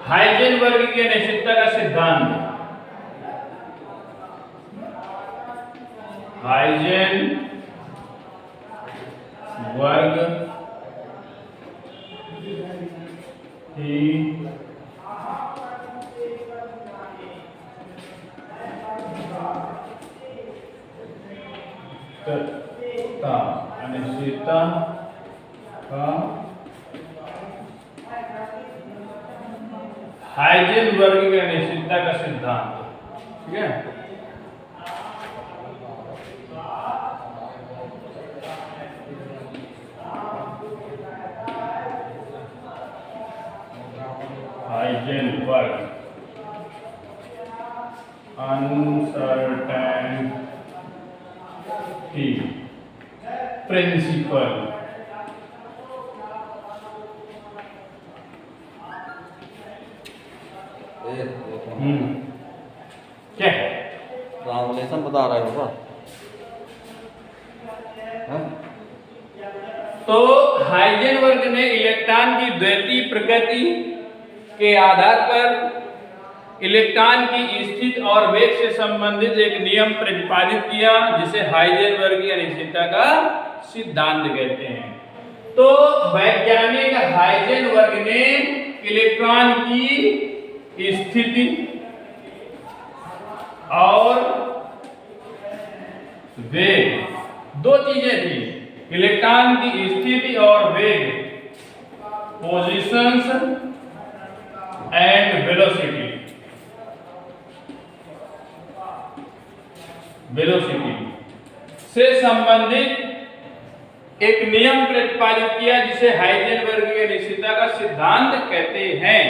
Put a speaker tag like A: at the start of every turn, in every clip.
A: Heisenberg की अनिश्चितता का सिद्धांत, हाइजेनबर्ग की अनिश्चितता का हाइजेनबर्ग की अनिश्चितता का सिद्धांत। ठीक है, हाइजेनबर्ग अनसर्टेनिटी प्रिंसिपल। क्या
B: ट्रांसलेशन बता रहे हो?
A: तो हाइजेनबर्ग ने इलेक्ट्रॉन की द्वैतीय प्रकृति के आधार पर इलेक्ट्रॉन की स्थिति और वेग से संबंधित एक नियम प्रतिपादित किया, जिसे हाइजेनबर्ग की अनिश्चितता का सिद्धांत कहते हैं। तो वैज्ञानिक हाइजेनबर्ग ने इलेक्ट्रॉन की स्थिति और वेग, दो चीजें थी, इलेक्ट्रॉन की स्थिति और वेग, पोजीशंस एंड वेलोसिटी से संबंधित एक नियम प्रतिपादित किया, जिसे हाइजेनबर्ग की अनिश्चितता का सिद्धांत कहते हैं।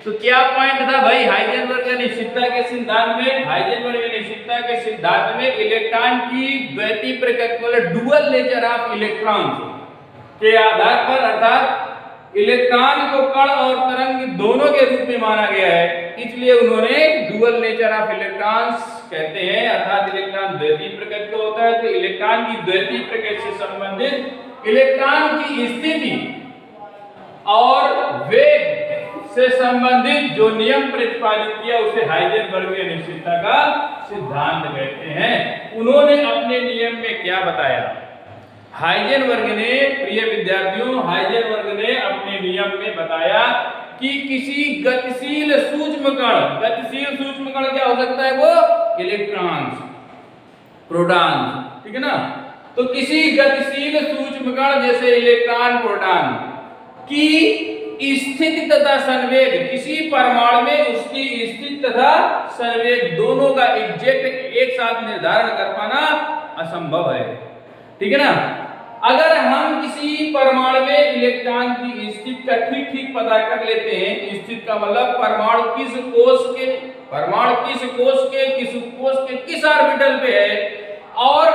A: तो क्या पॉइंट था भाई हाइजेनबर्ग की अनिश्चितता के सिद्धांत में? हाइजेनबर्ग की अनिश्चितता के सिद्धांत में इलेक्ट्रॉन की द्वैतीय प्रकृति, मतलब डुअल नेचर ऑफ इलेक्ट्रॉन्स के आधार पर, अर्थात इलेक्ट्रॉन को कण और तरंग दोनों के रूप में माना गया है, इसलिए उन्होंने डुअल नेचर ऑफ इलेक्ट्रॉन्स कहते हैं, अर्थात इलेक्ट्रॉन द्वैतीय प्रकृति का होता है। तो इलेक्ट्रॉन की द्वैतीय प्रकृति से संबंधित इलेक्ट्रॉन की स्थिति और वेग से संबंधित जो नियम प्रतिपादित किया, उसे हाइजेनबर्ग की अनिश्चितता का सिद्धांत कहते हैं। उन्होंने अपने नियम में क्या बताया? हाइजेनबर्ग ने, प्रिय विद्यार्थियों, हाइजेनबर्ग ने अपने नियम में बताया कि किसी गतिशील सूक्ष्म कण क्या हो सकता है? वो इलेक्ट्रॉन्स, प्रोटॉन्स, ठीक है ना। तो किसी गतिशील सूक्ष्म कण जैसे इलेक्ट्रॉन, प्रोटॉन की स्थिति तथा संवेग, किसी परमाणु में उसकी स्थिति तथा संवेग दोनों का एग्जैक्ट एक साथ निर्धारण कर पाना असंभव है। ठीक है ना। अगर हम किसी परमाणु में इलेक्ट्रॉन की स्थिति का ठीक पता कर लेते हैं, स्थिति का मतलब परमाणु किस कोष के किस ऑर्बिटल पे है, और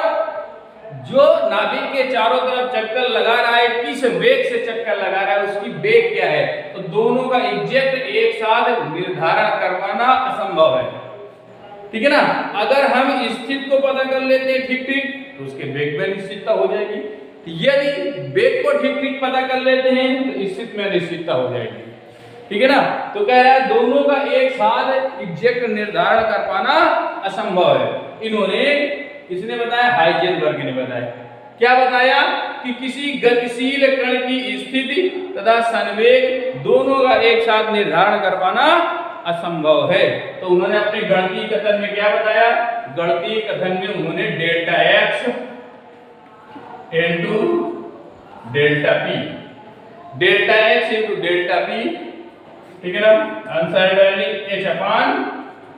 A: जो नाभिक के चारों तरफ चक्कर लगा रहा है, किस वेग से चक्कर लगा रहा है, उसकी वेग क्या है, तो दोनों का एग्जैक्ट एक साथ निर्धारण करवाना असंभव है। ठीक है ना। अगर हम स्थिति को पता कर लेते हैं ठीक तो उसके वेग में निश्चितता हो जाएगी। यदि वेग को ठीक पता कर लेते हैं तो स्थिति में निश्चितता हो जाएगी। ठीक है ना। तो कह रहा है दोनों का एक साथ एग्जैक्ट निर्धारण कर पाना असंभव है। इन्होंने, किसने बताया? हाइजेनबर्ग ने बताया। क्या बताया? कि किसी गतिशील कण की स्थिति तथा संवेग दोनों का एक साथ निर्धारण कर पाना असंभव है। तो उन्होंने अपने गणितीय कथन में क्या बताया? गणितीय कथन में उन्होंने delta x into delta P, delta x into delta P, ठीक है ना, अनसर्टेनिटी h अपान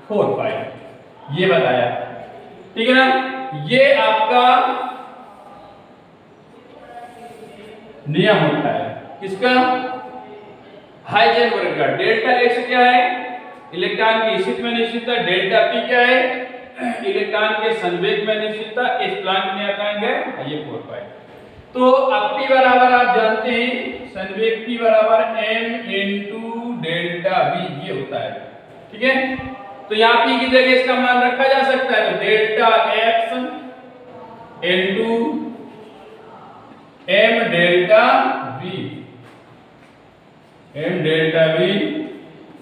A: 4 ये बताया। ठीक है ना। ये आपका नियम होता है किसका? हाइजेनबर्ग का। डेल्टा एक्स क्या है? इलेक्ट्रॉन की स्थिति में निश्चितता। डेल्टा पी क्या है? इलेक्ट्रॉन के संवेग में निश्चितता। इस प्लांट में आता है ये 4 तो अब पी बराबर आप जानते हैं, संवेग पी बराबर m इंटू डेल्टा वी, ये होता है। ठीक है। तो यहाँ पी की जगह इसका मान रखा जा सकता है, तो delta x into m delta we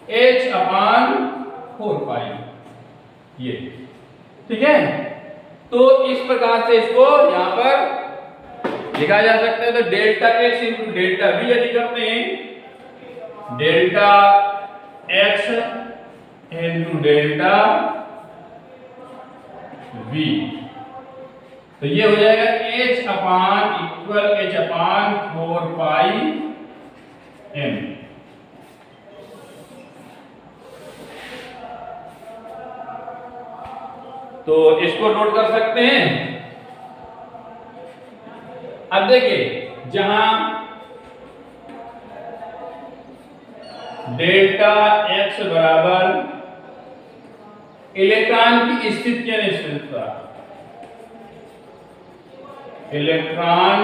A: h अपान 4 पाई, ये ठीक है। तो इस प्रकार से इसको यहां पर लिखा जा सकता है। तो delta x into delta v यदि करते हैं, delta x into delta v, तो ये हो जाएगा h अपान इक्वल h अपान 4 पाई m। तो इसको नोट कर सकते हैं। अब देखिए, जहां डेल्टा x बराबर इलेक्ट्रॉन की स्थिति की अनिश्चितता, इलेक्ट्रॉन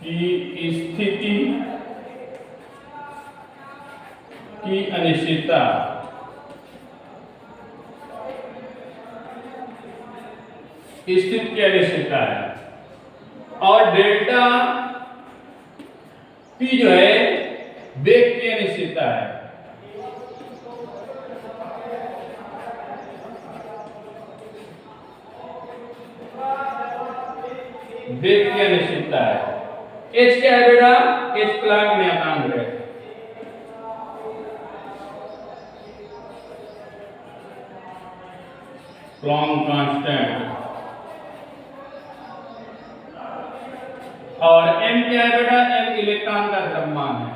A: की स्थिति की अनिश्चितता, स्थिति की अनिश्चितता है, और डेल्टा p जो है वेग की अनिश्चितता है। वेग की अनिश्चितता है। h क्या है बेटा? h प्लॉन्क नियतांक है। प्लॉन्क कांस्टेंट। और m क्या है बेटा? m इलेक्ट्रॉन का द्रव्यमान है।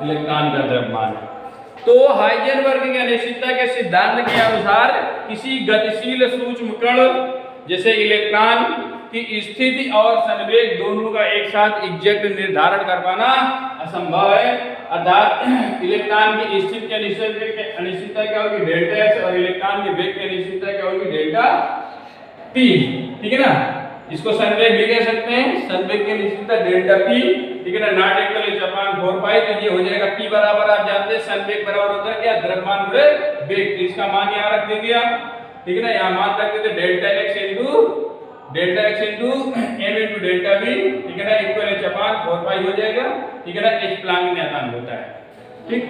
A: इलेक्ट्रॉन का द्रव्यमान है। तो हाइजेनबर्ग की अनिश्चितता के सिद्धांत के अनुसार किसी गतिशील सूक्ष्म कण जैसे इलेक्ट्रॉन की स्थिति और संवेग दोनों का एक साथ एग्जैक्ट निर्धारण कर पाना असंभव है। अर्थात इलेक्ट्रॉन की स्थिति की अनिश्चितता क्या होगी? डेल्टा x, और इलेक्ट्रॉन के वेग की अनिश्चितता क्या होगी? डेल्टा p, ठीक है ना। इसको संवेग भी कह सकते हैं, संवेग की अनिश्चितता डेल्टा p, ठीक है ना, नॉट इक्वल h अपान 4 पाई। तो ये हो जाएगा p बराबर, आप जानते हैं संवेग बराबर होता है क्या? द्रव्यमान गुणे वेग। तो इसका मान यहां रख देंगे आप, ठीक है ना। यहां मान रख देते delta x into m into delta v, ठीक है ना, इक्वल h अपान 4 पाई हो जाएगा, ठीक है ना। h प्लॉन्क नियतांक होता है, ठीक।